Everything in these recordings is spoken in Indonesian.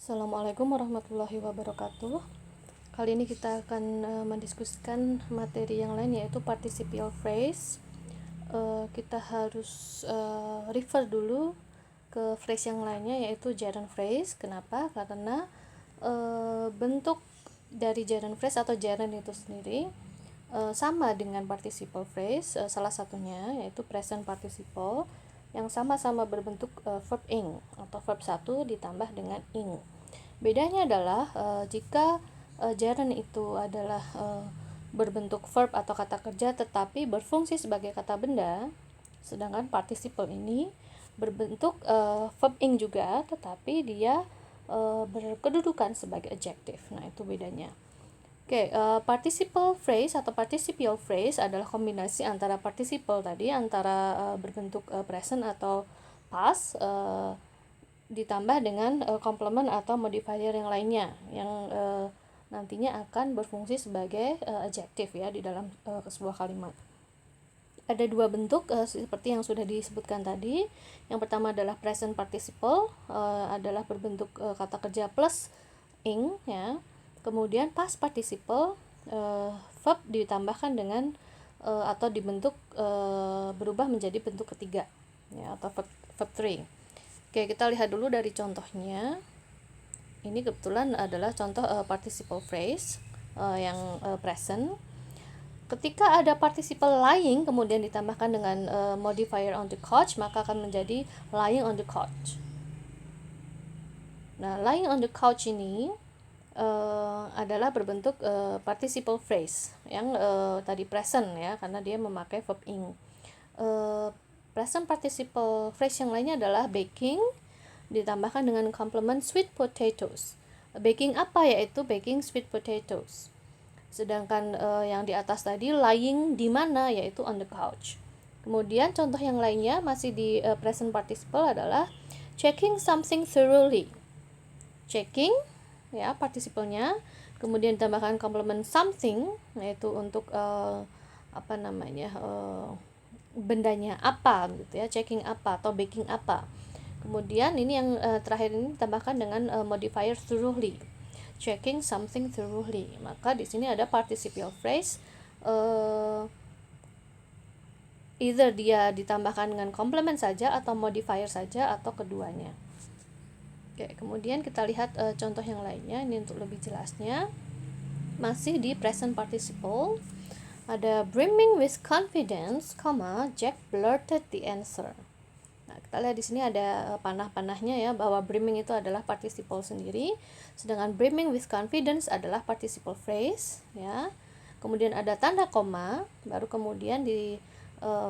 Assalamualaikum warahmatullahi wabarakatuh. Kali ini kita akan mendiskusikan materi yang lain, yaitu participial phrase. Kita harus refer dulu ke phrase yang lainnya, yaitu gerund phrase. Kenapa? Karena bentuk dari gerund phrase atau gerund itu sendiri sama dengan participle phrase. Salah satunya yaitu present participle yang sama-sama berbentuk verb ing atau verb 1 ditambah dengan ing. Bedanya adalah jika gerund itu adalah berbentuk verb atau kata kerja tetapi berfungsi sebagai kata benda, sedangkan participle ini berbentuk verb ing juga tetapi dia berkedudukan sebagai adjective. Nah, itu bedanya. Participle phrase atau participial phrase adalah kombinasi antara participle tadi, antara berbentuk present atau past, ditambah dengan complement atau modifier yang lainnya yang nantinya akan berfungsi sebagai adjective ya di dalam sebuah kalimat. Ada dua bentuk seperti yang sudah disebutkan tadi. Yang pertama adalah present participle, adalah berbentuk kata kerja plus ing ya. Kemudian past participle, verb ditambahkan dengan atau dibentuk berubah menjadi bentuk ketiga ya, atau verb 3. Kita lihat dulu dari contohnya. Ini kebetulan adalah contoh participle phrase yang present. Ketika ada participle lying kemudian ditambahkan dengan modifier on the couch, maka akan menjadi lying on the couch. Nah, lying on the couch ini adalah berbentuk participle phrase yang tadi present ya, karena dia memakai verb ing. Present participle phrase yang lainnya adalah baking ditambahkan dengan complement sweet potatoes. Baking apa? Yaitu baking sweet potatoes. Sedangkan yang di atas tadi lying di mana? Yaitu on the couch. Kemudian contoh yang lainnya masih di present participle adalah checking something thoroughly. Checking ya partisipalnya, kemudian tambahkan complement something, yaitu untuk bendanya apa gitu ya, checking apa atau baking apa. Kemudian ini yang terakhir ini tambahkan dengan modifier thoroughly, checking something thoroughly. Maka di sini ada participial phrase, either dia ditambahkan dengan complement saja atau modifier saja atau keduanya. Kemudian kita lihat contoh yang lainnya. Ini untuk lebih jelasnya masih di present participle. Ada brimming with confidence, Jack blurted the answer. Nah, kita lihat di sini ada panah-panahnya ya, bahwa brimming itu adalah participle sendiri, sedangkan brimming with confidence adalah participle phrase ya. Kemudian ada tanda koma, baru kemudian di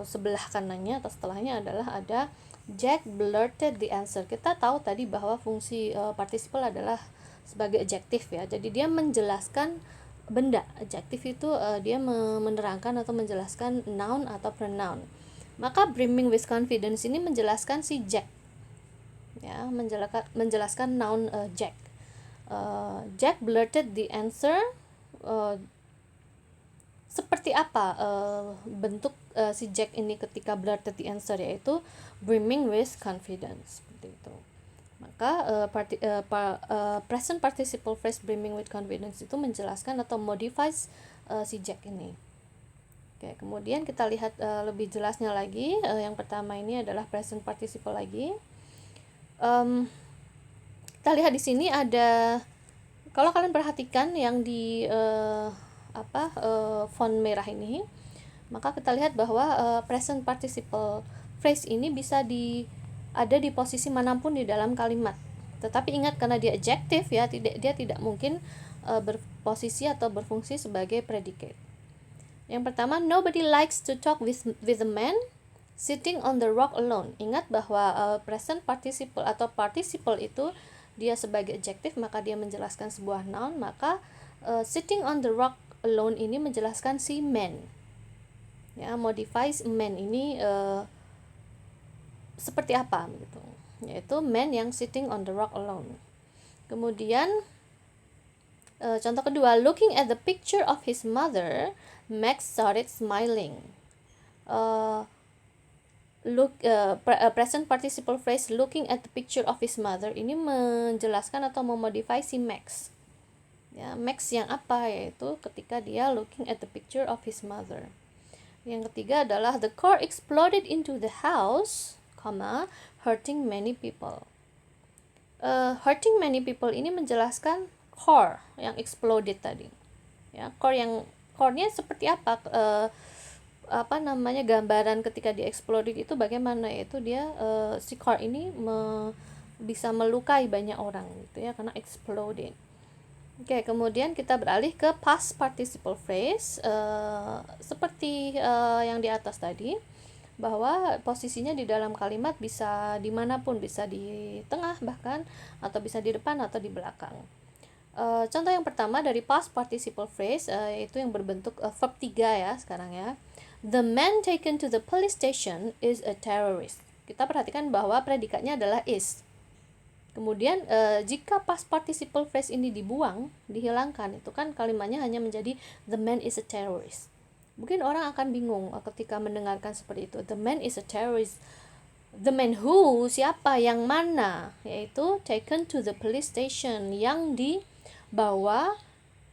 sebelah kanannya atau setelahnya adalah ada Jack blurted the answer. Kita tahu tadi bahwa fungsi participle adalah sebagai adjective ya. Jadi dia menjelaskan benda. Adjective itu dia menerangkan atau menjelaskan noun atau pronoun. Maka brimming with confidence ini menjelaskan si Jack. Ya, menjelaskan noun Jack. Jack blurted the answer. Seperti apa bentuk si Jack ini ketika blurted the answer, yaitu brimming with confidence, seperti itu. Maka present participle phrase brimming with confidence itu menjelaskan atau modifies si Jack ini. Kemudian kita lihat lebih jelasnya lagi. Yang pertama ini adalah present participle lagi. Kita lihat di sini ada, kalau kalian perhatikan yang di font merah ini, maka kita lihat bahwa present participle phrase ini bisa ada di posisi manapun di dalam kalimat. Tetapi ingat, karena dia adjective ya, dia tidak mungkin berposisi atau berfungsi sebagai predicate. Yang pertama, nobody likes to talk with a man sitting on the rock alone. Ingat bahwa present participle atau participle itu dia sebagai adjective, maka dia menjelaskan sebuah noun. Maka sitting on the rock alone ini menjelaskan si man ya, modifies man ini seperti apa gitu, yaitu man yang sitting on the rock alone. Kemudian contoh kedua, looking at the picture of his mother, Max started smiling. Present participle phrase looking at the picture of his mother ini menjelaskan atau memodify si Max. Ya, Max yang apa, yaitu ketika dia looking at the picture of his mother. Yang ketiga adalah the car exploded into the house, hurting many people. Hurting many people ini menjelaskan car yang exploded tadi. Ya, car-nya seperti apa? Gambaran ketika dia exploded itu bagaimana, yaitu dia si car ini bisa melukai banyak orang gitu ya, karena exploded. Oke, kemudian kita beralih ke past participle phrase, seperti yang di atas tadi, bahwa posisinya di dalam kalimat bisa dimanapun, bisa di tengah bahkan, atau bisa di depan atau di belakang. Contoh yang pertama dari past participle phrase, yaitu yang berbentuk verb 3 ya sekarang ya. The man taken to the police station is a terrorist. Kita perhatikan bahwa predikatnya adalah is. Kemudian jika past participle phrase ini dibuang, dihilangkan, itu kan kalimatnya hanya menjadi the man is a terrorist. Mungkin orang akan bingung ketika mendengarkan seperti itu. The man is a terrorist. The man who, siapa, yang mana? Yaitu taken to the police station, yang dibawa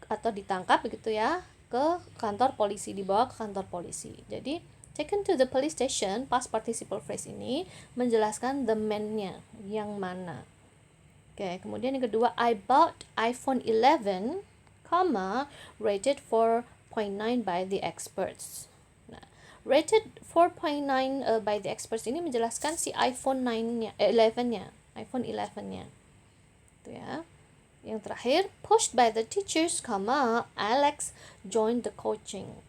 atau ditangkap begitu ya, ke kantor polisi, dibawa ke kantor polisi. Jadi taken to the police station, past participle phrase ini menjelaskan the man-nya, yang mana. Oke, kemudian yang kedua, I bought iPhone 11, rated 4.9 by the experts. Nah, rated 4.9 by the experts ini menjelaskan si iPhone 11-nya, iPhone 11-nya. Itu ya. Yang terakhir, pushed by the teachers, Alex joined the coaching.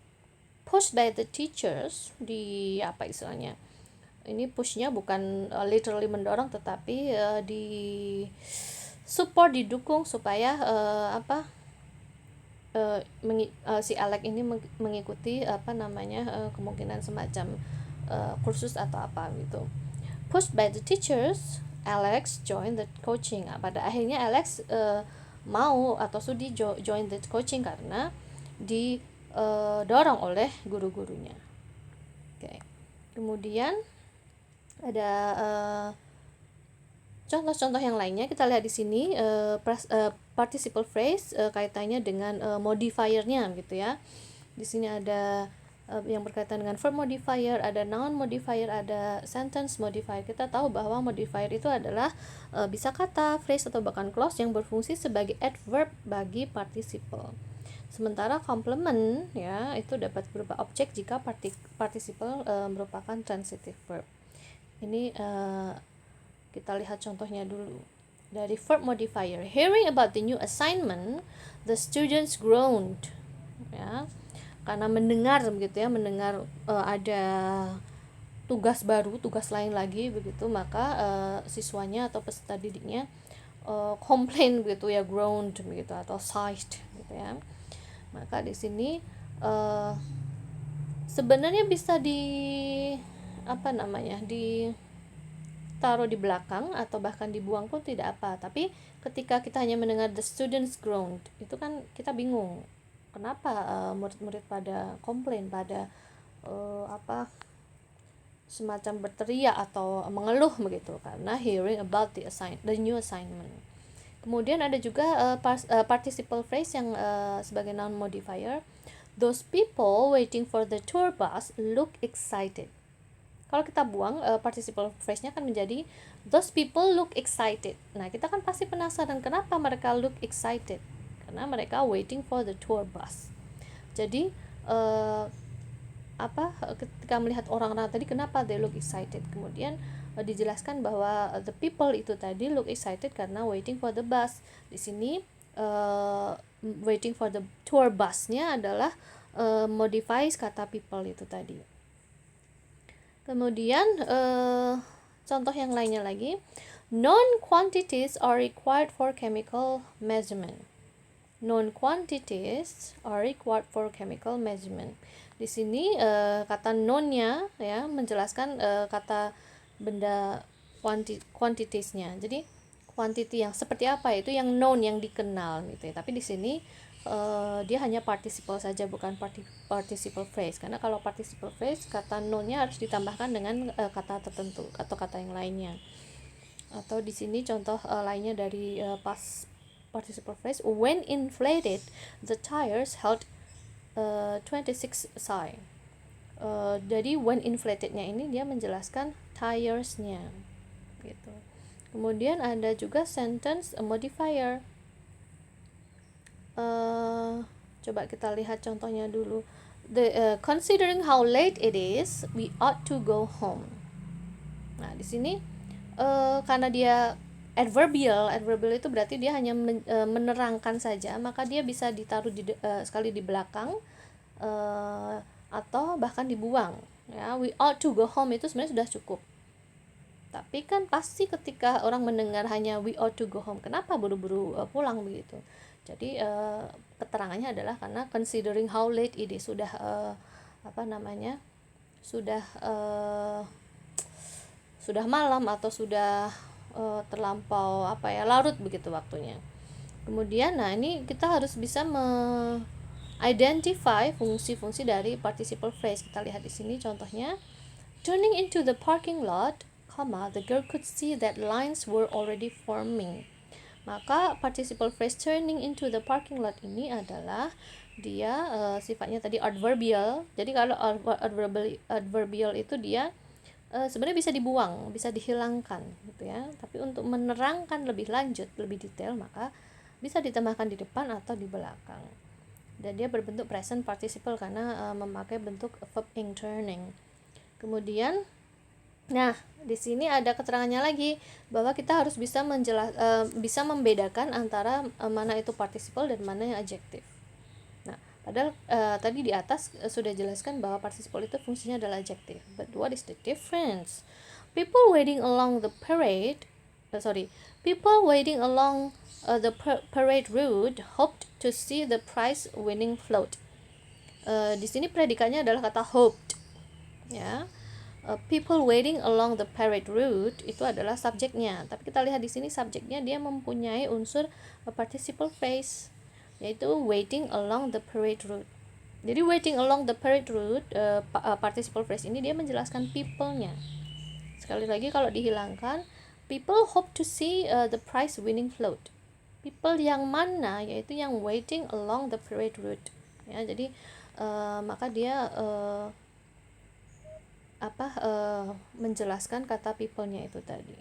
Pushed by the teachers, di apa istilahnya? Ini pushnya bukan literally mendorong, tetapi di support, didukung supaya si Alex ini mengikuti kemungkinan semacam kursus atau apa gitu. Pushed by the teachers, Alex join the coaching. Pada akhirnya Alex mau atau sudi join the coaching karena didorong oleh guru-gurunya. Oke. Kemudian ada contoh-contoh yang lainnya, kita lihat di sini participle phrase kaitannya dengan modifiernya gitu ya. Di sini ada yang berkaitan dengan verb modifier, ada noun modifier, ada sentence modifier. Kita tahu bahwa modifier itu adalah bisa kata, phrase atau bahkan clause yang berfungsi sebagai adverb bagi participle. Sementara complement ya itu dapat berupa objek jika participle merupakan transitive verb. Ini kita lihat contohnya dulu. Dari verb modifier, hearing about the new assignment, the students groaned. Ya, karena mendengar begitu ya, mendengar ada tugas baru, tugas lain lagi begitu, maka siswanya atau peserta didiknya complain begitu ya, groaned begitu atau sighed gitu ya. Maka di sini sebenarnya bisa ditaruh di belakang atau bahkan dibuang pun tidak apa. Tapi ketika kita hanya mendengar the students groaned, itu kan kita bingung. Kenapa murid-murid pada komplain, pada semacam berteriak atau mengeluh begitu, karena hearing about the new assignment. Kemudian ada juga participle phrase yang sebagai noun modifier. Those people waiting for the tour bus look excited. Kalau kita buang participle phrase-nya kan menjadi those people look excited. Nah, kita kan pasti penasaran kenapa mereka look excited. Karena mereka waiting for the tour bus. Jadi ketika melihat orang-orang tadi, kenapa they look excited? Kemudian dijelaskan bahwa the people itu tadi look excited karena waiting for the bus. Di sini waiting for the tour bus-nya adalah modifies kata people itu tadi. Kemudian contoh yang lainnya lagi, known quantities are required for chemical measurement. Known quantities are required for chemical measurement. Di sini kata known-nya ya menjelaskan kata benda quantities-nya. Jadi quantity yang seperti apa itu yang known, yang dikenal gitu ya. Tapi di sini dia hanya participle saja, bukan participle phrase, karena kalau participle phrase kata known-nya harus ditambahkan dengan kata tertentu atau kata yang lainnya. Atau di sini contoh lainnya dari past participle phrase, when inflated the tires held 26 psi. Jadi when inflated-nya ini dia menjelaskan tires-nya gitu. Kemudian ada juga sentence modifier. Coba kita lihat contohnya dulu. Considering how late it is, we ought to go home. Nah, di sini karena dia adverbial itu berarti dia hanya menerangkan saja, maka dia bisa ditaruh sekali di belakang atau bahkan dibuang. Ya, we ought to go home itu sebenarnya sudah cukup. Tapi kan pasti ketika orang mendengar hanya we ought to go home, kenapa buru-buru pulang begitu? Jadi keterangannya adalah karena considering how late it is, sudah sudah malam atau sudah terlampau larut begitu waktunya. Kemudian ini kita harus bisa identify fungsi-fungsi dari participle phrase. Kita lihat di sini contohnya, turning into the parking lot, the girl could see that lines were already forming. Maka participle phrase turning into the parking lot ini adalah dia sifatnya tadi adverbial. Jadi kalau adverbial itu dia sebenarnya bisa dibuang, bisa dihilangkan gitu ya. Tapi untuk menerangkan lebih lanjut, lebih detail, maka bisa ditambahkan di depan atau di belakang. Dan dia berbentuk present participle karena memakai bentuk verb ing turning. Kemudian di sini ada keterangannya lagi bahwa kita harus bisa bisa membedakan antara mana itu participle dan mana yang adjektif. Nah, padahal tadi di atas sudah jelaskan bahwa participle itu fungsinya adalah adjektif. But what is the difference? People waiting along the parade route hoped to see the prize winning float. Di sini predikatnya adalah kata hoped, ya. People waiting along the parade route itu adalah subjeknya, tapi kita lihat di sini subjeknya dia mempunyai unsur participle phrase, yaitu waiting along the parade route. Jadi waiting along the parade route, participle phrase ini dia menjelaskan people-nya. Sekali lagi kalau dihilangkan, people hope to see the prize winning float. People yang mana? Yaitu yang waiting along the parade route. Ya, jadi maka dia menjelaskan kata people-nya itu tadi.